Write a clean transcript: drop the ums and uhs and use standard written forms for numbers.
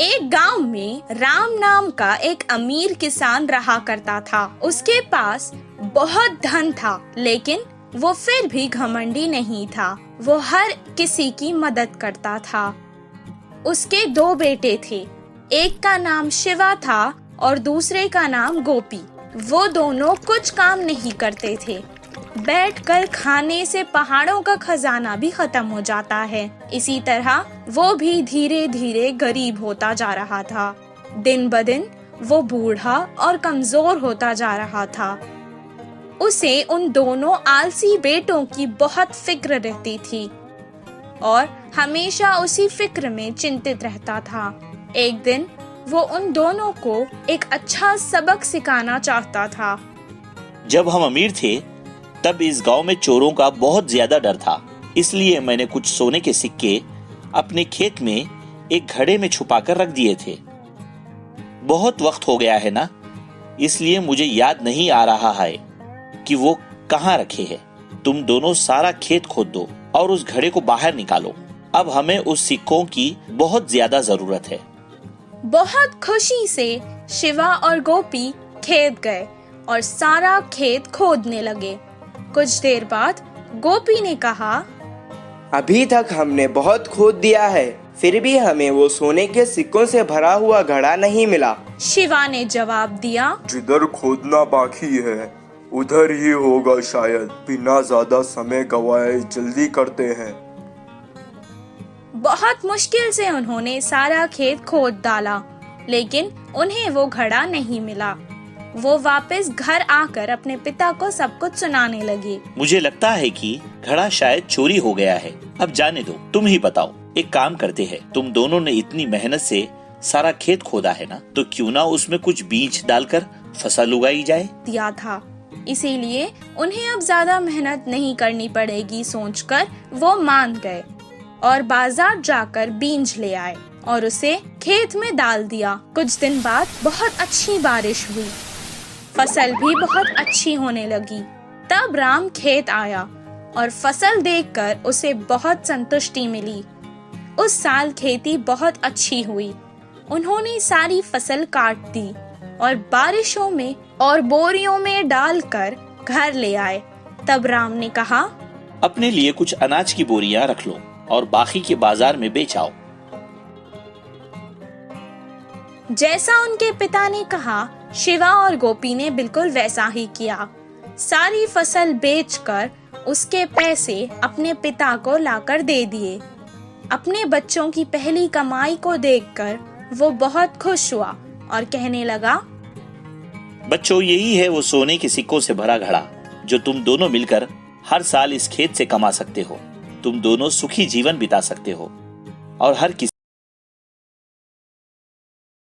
एक गांव में राम नाम का एक अमीर किसान रहा करता था। उसके पास बहुत धन था, लेकिन वो फिर भी घमंडी नहीं था। वो हर किसी की मदद करता था। उसके दो बेटे थे, एक का नाम शिवा था और दूसरे का नाम गोपी। वो दोनों कुछ काम नहीं करते थे। बैठकर खाने से पहाड़ों का खजाना भी खत्म हो जाता है। इसी तरह वो भी धीरे धीरे गरीब होता जा रहा था। दिन ब दिन वो बूढ़ा और कमजोर होता जा रहा था। उसे उन दोनों आलसी बेटों की बहुत फिक्र रहती थी और हमेशा उसी फिक्र में चिंतित रहता था। एक दिन वो उन दोनों को एक अच्छा सबक सिखाना चाहता था। जब हम अमीर थे तब इस गांव में चोरों का बहुत ज्यादा डर था। इसलिए मैंने कुछ सोने के सिक्के अपने खेत में एक घड़े में छुपा कर रख दिए थे। बहुत वक्त हो गया है ना, इसलिए मुझे याद नहीं आ रहा है कि वो कहाँ रखे हैं। तुम दोनों सारा खेत खोद दो और उस घड़े को बाहर निकालो। अब हमें उस सिक्कों की बहुत ज्यादा जरूरत है। बहुत खुशी से शिवा और गोपी खेत गए और सारा खेत खोदने लगे। कुछ देर बाद गोपी ने कहा, अभी तक हमने बहुत खोद दिया है, फिर भी हमें वो सोने के सिक्कों से भरा हुआ घड़ा नहीं मिला। शिवा ने जवाब दिया, जिधर खोदना बाकी है उधर ही होगा शायद। बिना ज्यादा समय गवाए जल्दी करते हैं। बहुत मुश्किल से उन्होंने सारा खेत खोद डाला, लेकिन उन्हें वो घड़ा नहीं मिला। वो वापस घर आकर अपने पिता को सब कुछ सुनाने लगी। मुझे लगता है कि घड़ा शायद चोरी हो गया है। अब जाने दो, तुम ही बताओ। एक काम करते हैं, तुम दोनों ने इतनी मेहनत से सारा खेत खोदा है ना, तो क्यों ना उसमें कुछ बीज डालकर फसल उगाई जाए। दिया था, इसीलिए उन्हें अब ज्यादा मेहनत नहीं करनी पड़ेगी सोचकर वो मान गए और बाजार जाकर बीज ले आए और उसे खेत में डाल दिया। कुछ दिन बाद बहुत अच्छी बारिश हुई, फसल भी बहुत अच्छी होने लगी। तब राम खेत आया और फसल देखकर उसे बहुत संतुष्टि मिली। उस साल खेती बहुत अच्छी हुई। उन्होंने सारी फसल काट दी और बारिशों में और बोरियों में डालकर घर ले आए। तब राम ने कहा, अपने लिए कुछ अनाज की बोरियां रख लो और बाकी के बाजार में बेच आओ। जैसा उनके पिता ने कहा, शिवा और गोपी ने बिल्कुल वैसा ही किया। सारी फसल बेचकर उसके पैसे अपने पिता को लाकर दे दिए। अपने बच्चों की पहली कमाई को देखकर वो बहुत खुश हुआ और कहने लगा, बच्चों, यही है वो सोने के सिक्कों से भरा घड़ा जो तुम दोनों मिलकर हर साल इस खेत से कमा सकते हो। तुम दोनों सुखी जीवन बिता सकते हो और हर किसी